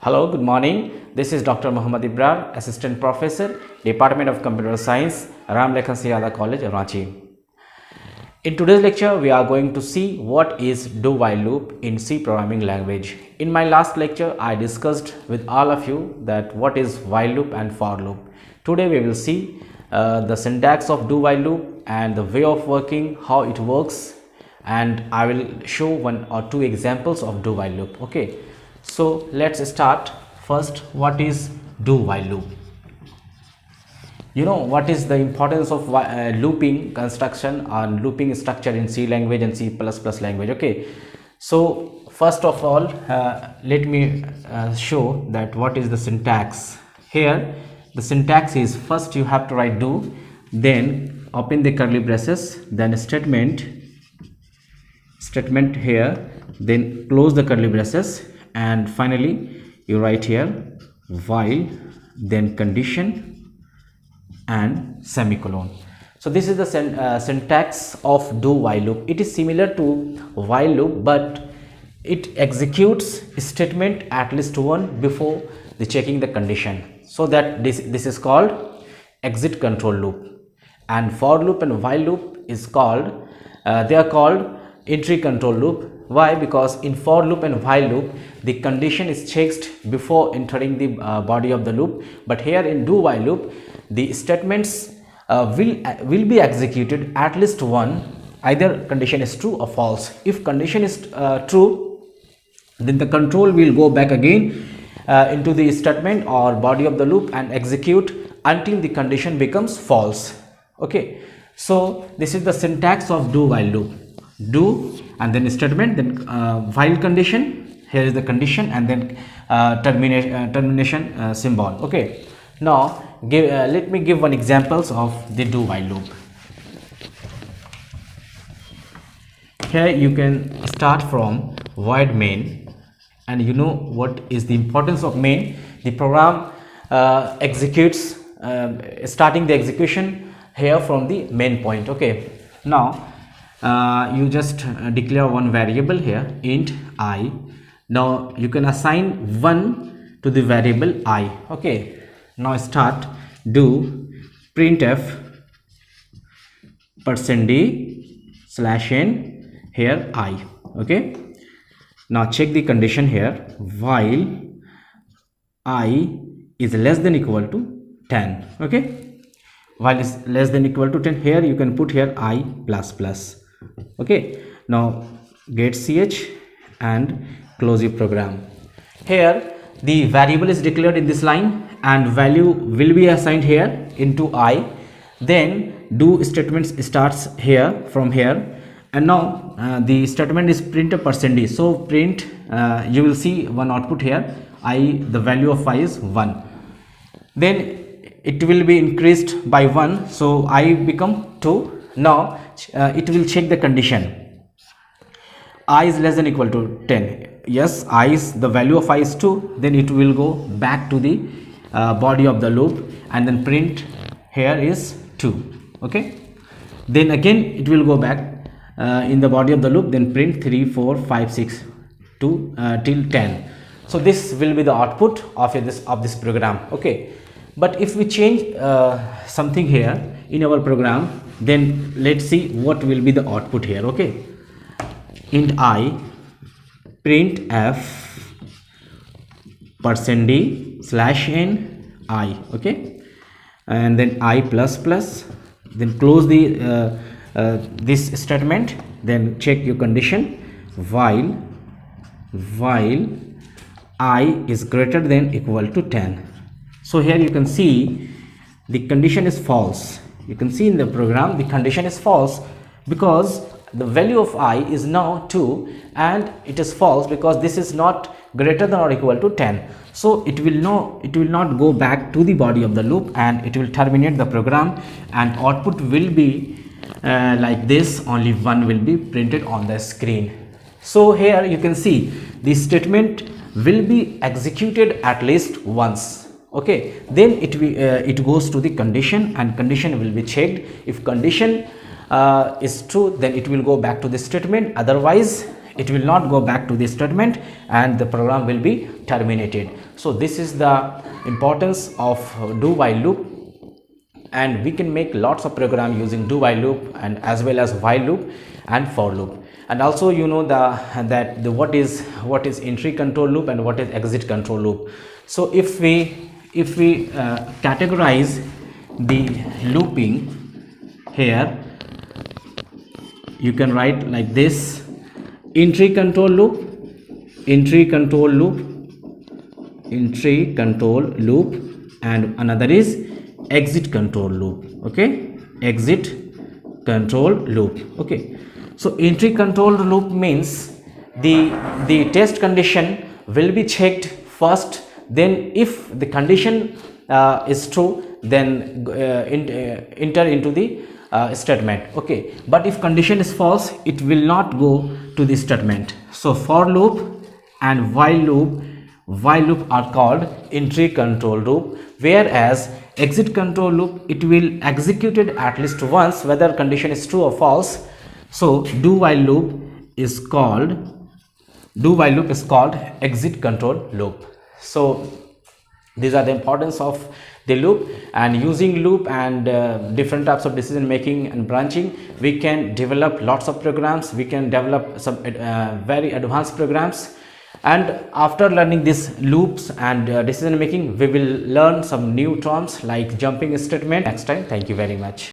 Hello, good morning. This is Dr. Muhammad Ibrar, Assistant Professor, Department of Computer Science, Ram Lekhan Siyada College, Ranchi. In today's lecture, we are going to see what is do-while loop in C programming language. In my last lecture, I discussed with all of you that what is while loop and for loop. Today, we will see the syntax of do-while loop and the way of working, how it works, and I will show one or two examples of do-while loop. Okay. So let's start. First, what is do while loop? You know what is the importance of looping construction and looping structure in C language and C++ language. Okay, so first of all, let me show that what is the syntax. Here the syntax is, first you have to write do, then open the curly braces, then statement here, then close the curly braces, and finally you write here while, then condition and semicolon. So this is the syntax of do while loop. It is similar to while loop, but it executes statement at least one before the checking the condition, so that this is called exit control loop. And for loop and while loop is called they are called entry control loop. Why? Because in for loop and while loop the condition is checked before entering the body of the loop, but here in do while loop the statements will be executed at least one, either condition is true or false. If condition is true, then the control will go back again into the statement or body of the loop and execute until the condition becomes false. Okay, so this is the syntax of do while loop. Do and then statement, then while condition, here is the condition, and then termination symbol. Okay, now let me give one examples of the do while loop. Here you can start from void main, and you know what is the importance of main. The program executes starting the execution here from the main point. Okay, now you just declare one variable here, int I. Now you can assign 1 to the variable I. Okay, now start do printf %d/n here I. Okay, now check the condition here, while I is less than equal to 10. Okay, while is less than equal to 10, here you can put here I ++. Okay, now get ch and close your program. Here the variable is declared in this line and value will be assigned here into I. Then do statements starts here from here, and now the statement is print %d. So print, you will see one output here, I, the value of I is 1. Then it will be increased by 1, so I become 2. Now it will check the condition, I is less than equal to 10. Yes, I is, the value of I is 2. Then it will go back to the body of the loop and then print here is 2. Okay, then again it will go back in the body of the loop, then print 3 4 5 6 2 till 10. So this will be the output of this program. Okay, but if we change something here in our program, then let's see what will be the output here. Okay, int I printf %d/n I. Okay, and then I ++, then close the this statement, then check your condition, while I is greater than equal to 10. So here you can see the condition is false. You can see in the program the condition is false because the value of I is now 2, and it is false because this is not greater than or equal to 10. So it will not go back to the body of the loop, and it will terminate the program, and output will be like this, only 1 will be printed on the screen. So here you can see the statement will be executed at least once. Okay, then it goes to the condition, and condition will be checked. If condition is true, then it will go back to the statement, otherwise it will not go back to the statement and the program will be terminated. So this is the importance of do while loop, and we can make lots of program using do while loop and as well as while loop and for loop. And also you know what is entry control loop and what is exit control loop. So if we categorize the looping here, you can write like this: entry control loop, entry control loop, entry control loop, and another is exit control loop. Okay, exit control loop. Okay, so entry control loop means the test condition will be checked first, then if the condition is true, then enter into the statement. Okay, but if condition is false, it will not go to the statement. So for loop and while loop are called entry control loop, whereas exit control loop, it will executed at least once whether condition is true or false. So do while loop is called exit control loop. So these are the importance of the loop, and using loop and different types of decision making and branching, we can develop lots of programs. We can develop some very advanced programs. And after learning these loops and decision making, we will learn some new terms like jumping statement next time. Thank you very much.